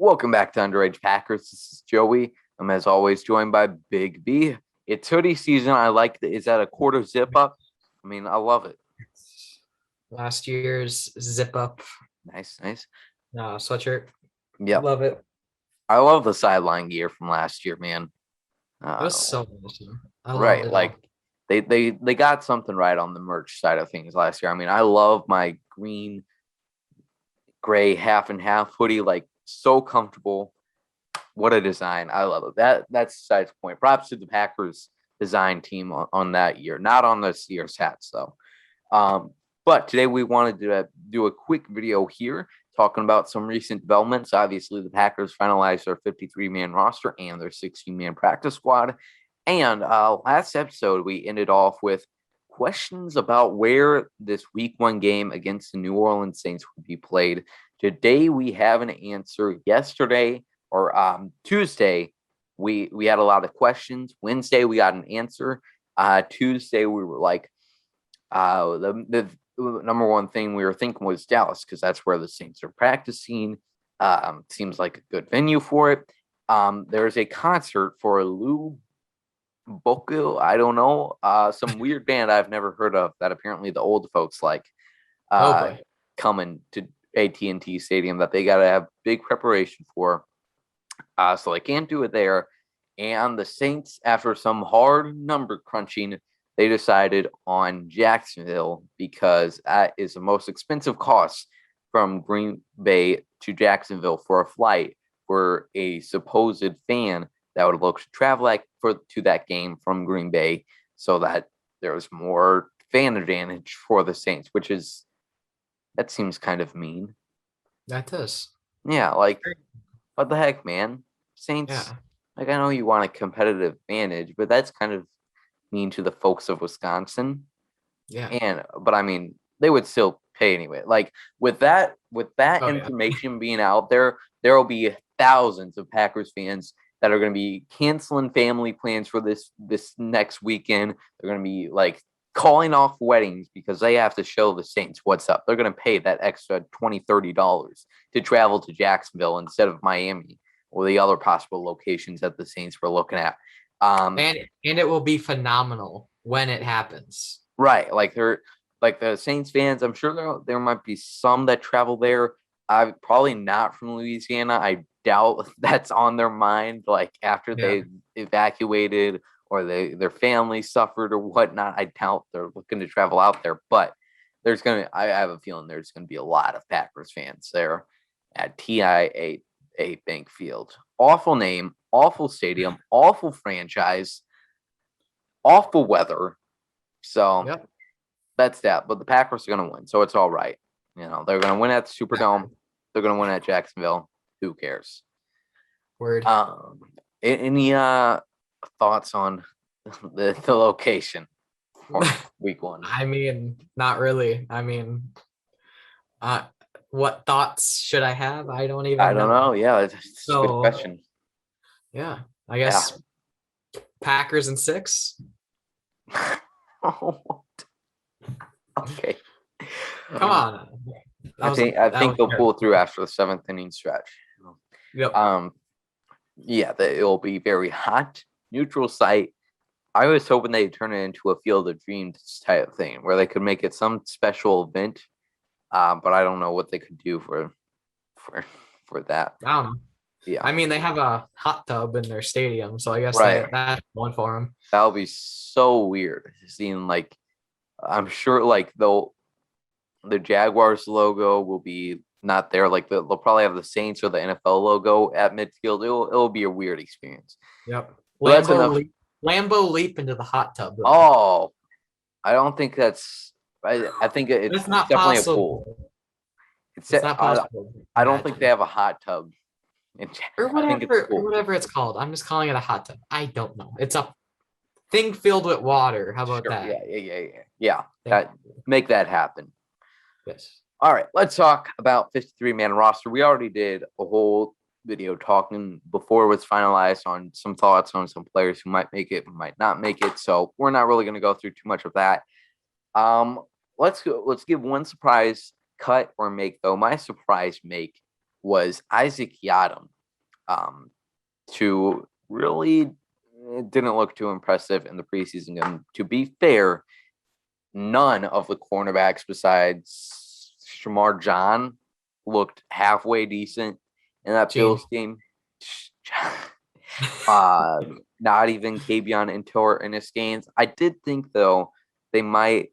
Welcome back to Underage Packers. This is Joey. I'm as always joined by Big B. It's hoodie season. I like that. Is that a quarter zip up? I mean, I love it. Last year's zip up Nice. sweatshirt. Yep. Love it. I love the sideline gear from last year, man. It was so awesome. I Right. loved it Like all. they got something right on the merch side of things last year. I mean, I love my green gray half and half hoodie, like so comfortable. What a design. I love it. That's besides the point. Props to the Packers design team on that year, not on this year's hats though. But today we wanted to do a quick video here talking about some recent developments. Obviously, the Packers finalized their 53-man roster and their 16-man practice squad. And last episode, we ended off with questions about where this week 1 game against the New Orleans Saints would be played. Today, we have an answer. Yesterday or Tuesday, we had a lot of questions. Wednesday, we got an answer. Tuesday, we were like, the number one thing we were thinking was Dallas, because that's where the Saints are practicing. Seems like a good venue for it. There's a concert for Lou Bocco, I don't know, some weird band I've never heard of that apparently the old folks like, coming to AT&T Stadium that they got to have big preparation for. So they can't do it there. And the Saints, after some hard number crunching, they decided on Jacksonville because that is the most expensive cost from Green Bay to Jacksonville for a flight for a supposed fan that would look to travel to that game from Green Bay, so that there was more fan advantage for the Saints, that seems kind of mean. That does. Yeah, like, what the heck, man? Saints, like, I know you want a competitive advantage, but that's kind of mean to the folks of Wisconsin. Yeah. But I mean, they would still pay anyway. Like, with that information being out there will be thousands of Packers fans that are going to be canceling family plans for this next weekend. They're going to be like calling off weddings because they have to show the Saints what's up. They're going to pay that extra $20-$30 to travel to Jacksonville instead of Miami or the other possible locations that the Saints were looking at. And it will be phenomenal when it happens. Right. Like the Saints fans, I'm sure there might be some that travel there. Probably not from Louisiana. I doubt that's on their mind, like after they evacuated or their family suffered or whatnot. I doubt they're looking to travel out there, but I have a feeling there's gonna be a lot of Packers fans there at TIAA Bank Field. Awful name, awful stadium, awful franchise, awful weather. So that's that. But the Packers are gonna win, so it's all right. You know, they're gonna win at the Superdome. They're gonna win at Jacksonville. Who cares? Word. Any thoughts on the location for week 1? I mean, not really. I mean, what thoughts should I have? I don't know. Yeah, it's a good question. Yeah, I guess Packers in 6. Okay. Come on. I think they'll pull through after the 7th inning stretch. Yep. It'll be very hot, neutral site. I was hoping they'd turn it into a Field of Dreams type thing where they could make it some special event. But I don't know what they could do for that. I don't know. Yeah. I mean, they have a hot tub in their stadium, so I guess that's one for them. That'll be so weird seeing, like, I'm sure like the Jaguars logo will be not there. Like they'll probably have the Saints or the NFL logo at midfield. It'll be a weird experience. Yep. Lambeau leap into the hot tub. Though. Oh, I don't think that's. I think it's not definitely possible. A pool. It's not possible. I don't think they have a hot tub. Or whatever it's called. I'm just calling it a hot tub. I don't know. It's a thing filled with water. How about that? Yeah. Make that happen. Yes. All right, let's talk about 53-man roster. We already did a whole video talking before it was finalized on some thoughts on some players who might make it, who might not make it. So we're not really going to go through too much of that. Let's give one surprise cut or make though. My surprise make was Isaac Yiadom. to really it didn't look too impressive in the preseason. And to be fair, none of the cornerbacks besides Shamar John looked halfway decent in that Bills game. Not even Kabion Intor in his games. I did think though they might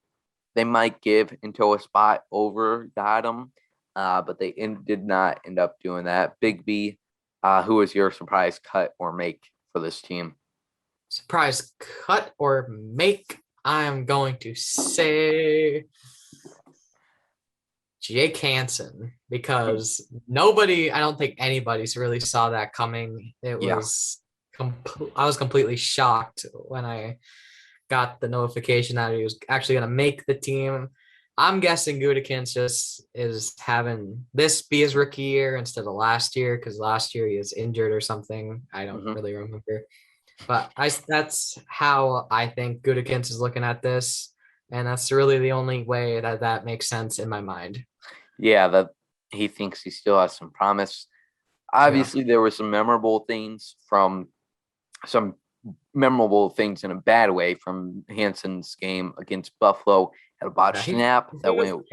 give Into a spot over Gotham, but they did not end up doing that. Big B, who was your surprise cut or make for this team? Surprise cut or make? I'm going to say Jake Hansen, because I don't think anybody's really saw that coming. I was completely shocked when I got the notification that he was actually going to make the team. I'm guessing Gutekunst just is having this be his rookie year instead of last year, because last year he was injured or something. I don't really remember. But that's how I think Gutekunst is looking at this. And that's really the only way that makes sense in my mind. Yeah, that he thinks he still has some promise. Obviously, there were some memorable things in a bad way from Hansen's game against Buffalo. Had a botched snap that went,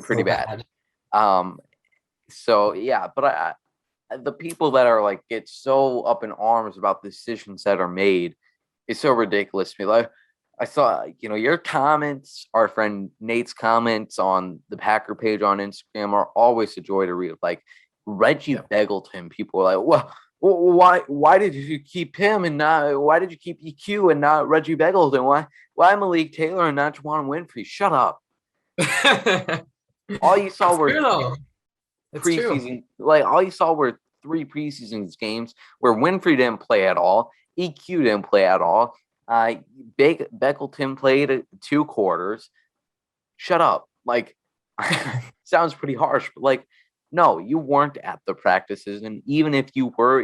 pretty bad. So yeah, but the people that are like get so up in arms about the decisions that are made is so ridiculous to me. Like I saw, your comments, our friend Nate's comments on the Packer page on Instagram are always a joy to read. Like Reggie Beggleton, people are like, well, why did you keep him and not? Why did you keep EQ and not Reggie Beggleton? Why Malik Taylor and not Juwan Winfrey? Shut up. All you saw were preseason. Like all you saw were 3 preseason games where Winfrey didn't play at all. EQ didn't play at all. Beggleton played 2 quarters. Shut up. Like, sounds pretty harsh, but like, no, you weren't at the practices. And even if you were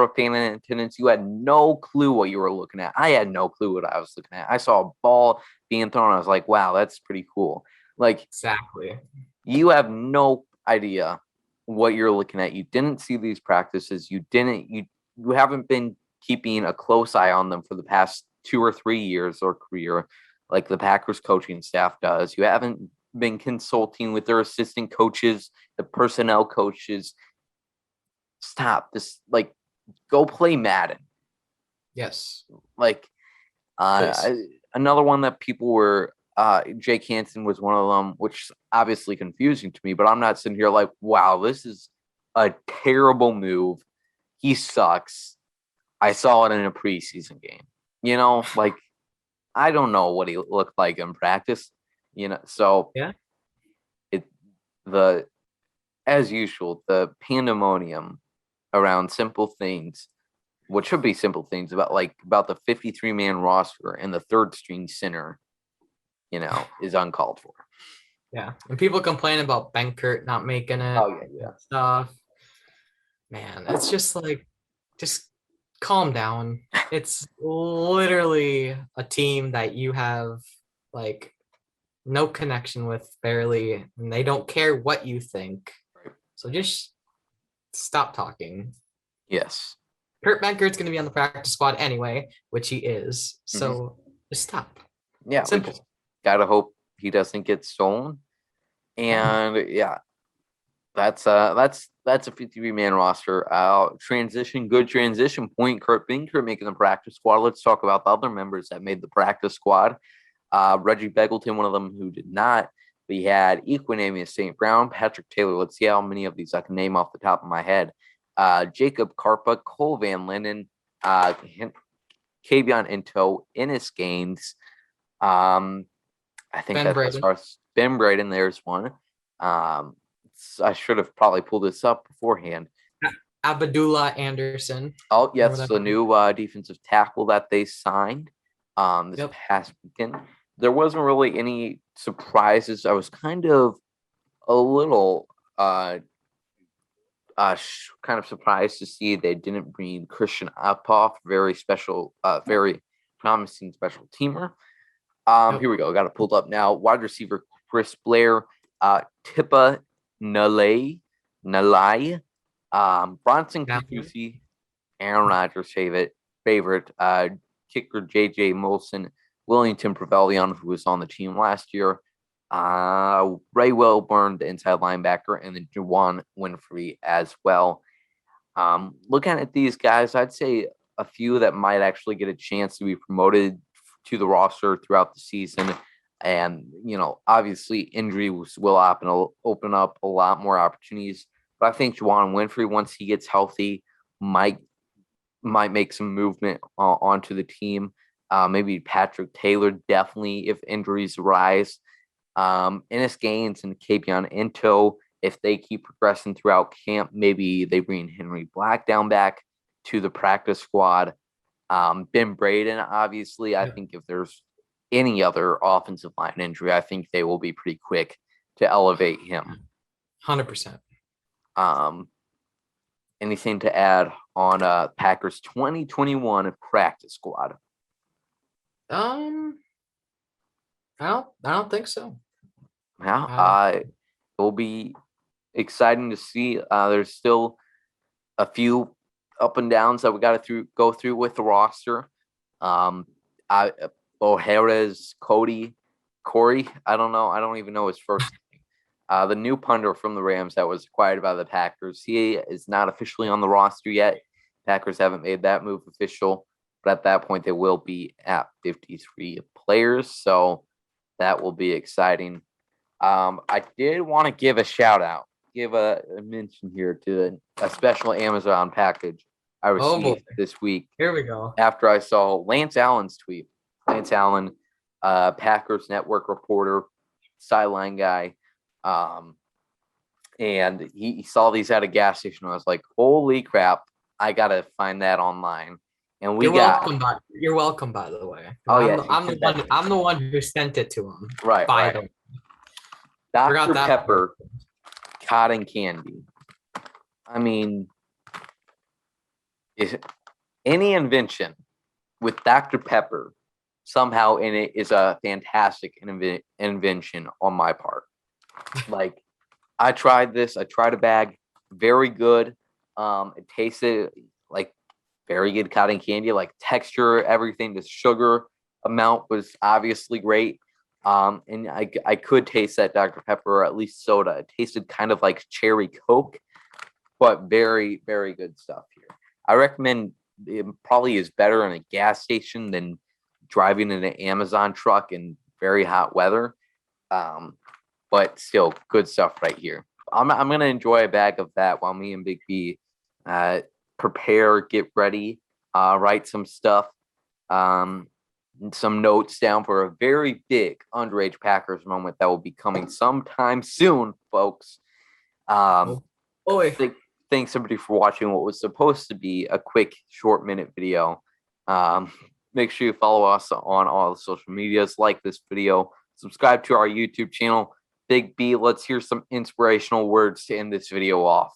a fan in attendance, you had no clue what you were looking at. I had no clue what I was looking at. I saw a ball being thrown. I was like, wow, that's pretty cool. Like, exactly. You have no idea what you're looking at. You didn't see these practices. You haven't been keeping a close eye on them for the past 2 or 3 years or career, like the Packers coaching staff does. You haven't been consulting with their assistant coaches, the personnel coaches. Stop this. Like, go play Madden. Yes. Like, another one that people were, Jake Hansen was one of them, which is obviously confusing to me, but I'm not sitting here like, wow, this is a terrible move. He sucks. I saw it in a preseason game. Like, I don't know what he looked like in practice. So as usual, the pandemonium around simple things, what should be simple things about the 53-man roster and the third string center, is uncalled for. Yeah, and people complain about Benkert not making it. Oh yeah. Stuff. Man, it's just like, just calm down. It's literally a team that you have like no connection with, barely, and they don't care what you think. So just stop talking. Yes. Kurt Benkert's going to be on the practice squad anyway, which he is. So just stop. Yeah. Simple. We just gotta hope he doesn't get stolen. And that's a 53-man roster. Good transition point. Kurt Benkert making the practice squad. Let's talk about the other members that made the practice squad. Reggie Beggleton, one of them who did not. We had Equinemius St. Brown, Patrick Taylor. Let's see how many of these I can name off the top of my head. Jacob Karpa, Cole Van Linden, Kabion Into, Ennis Gaines. I think Ben that's Braden. as far as Ben Braden. There's one. I should have probably pulled this up beforehand. Abdullah Anderson. Oh, yes, the new defensive tackle that they signed this past weekend. There wasn't really any surprises. I was kind of a little kind of surprised to see they didn't bring Christian Uphoff, very special, very promising special teamer. Here we go. Got it pulled up now. Wide receiver Chris Blair, Tipa Nalai, Bronson Definitely. Kutusi, Aaron Rodgers' favorite, kicker JJ Molson, Willington Pavilion, who was on the team last year, Ray Wilburn, the inside linebacker, and then Juwan Winfrey as well. Looking at these guys, I'd say a few that might actually get a chance to be promoted to the roster throughout the season. And, obviously injuries will open up a lot more opportunities. But I think Juwan Winfrey, once he gets healthy, might make some movement onto the team. Maybe Patrick Taylor, definitely, if injuries arise. Ennis Gaines and Kapion Into, if they keep progressing throughout camp, maybe they bring Henry Black down back to the practice squad. Ben Braden, obviously, I think if there's any other offensive line injury, I think they will be pretty quick to elevate him. 100%. Anything to add on Packers 2021 practice squad? I don't think so. Yeah, it will be exciting to see. There's still a few up and downs that we got to go through with the roster. O'Hara's Corey. I don't know. I don't even know his first name. The new punter from the Rams that was acquired by the Packers. He is not officially on the roster yet. Packers haven't made that move official, but at that point they will be at 53 players. So that will be exciting. I did want to give a shout out, give a mention here to a special Amazon package I received this week. Here we go. After I saw Lance Allen's tweet. Lance Allen, Packers network reporter, sideline guy. And he saw these at a gas station. I was like, holy crap, I got to find that online. And You're welcome, by the way. Oh, yeah. I'm the one who sent it to him. Right. By the way. Dr. Pepper, cotton candy. I mean, is any invention with Dr. Pepper somehow in it is a fantastic invention on my part. Like, I tried this. I tried a bag. Very good. It tasted like very good cotton candy, like texture, everything. The sugar amount was obviously great. And I could taste that Dr. Pepper, or at least soda. It tasted kind of like cherry Coke, but very, very good stuff here. I recommend it probably is better in a gas station than driving in an Amazon truck in very hot weather. But still good stuff right here. I'm going to enjoy a bag of that while me and Big B prepare, get ready, write some stuff. Some notes down for a very big Underage Packers moment that will be coming sometime soon, folks. Thanks everybody for watching what was supposed to be a quick short minute video. Make sure you follow us on all the social medias, like this video, subscribe to our YouTube channel. Big B, let's hear some inspirational words to end this video off.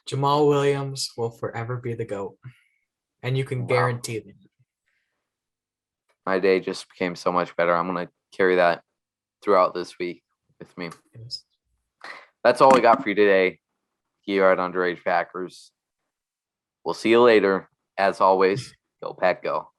Jamal Williams will forever be the GOAT. And you can guarantee that. My day just became so much better. I'm going to carry that throughout this week with me. Yes. That's all we got for you today here at Underage Packers. We'll see you later. As always, go Pack Go.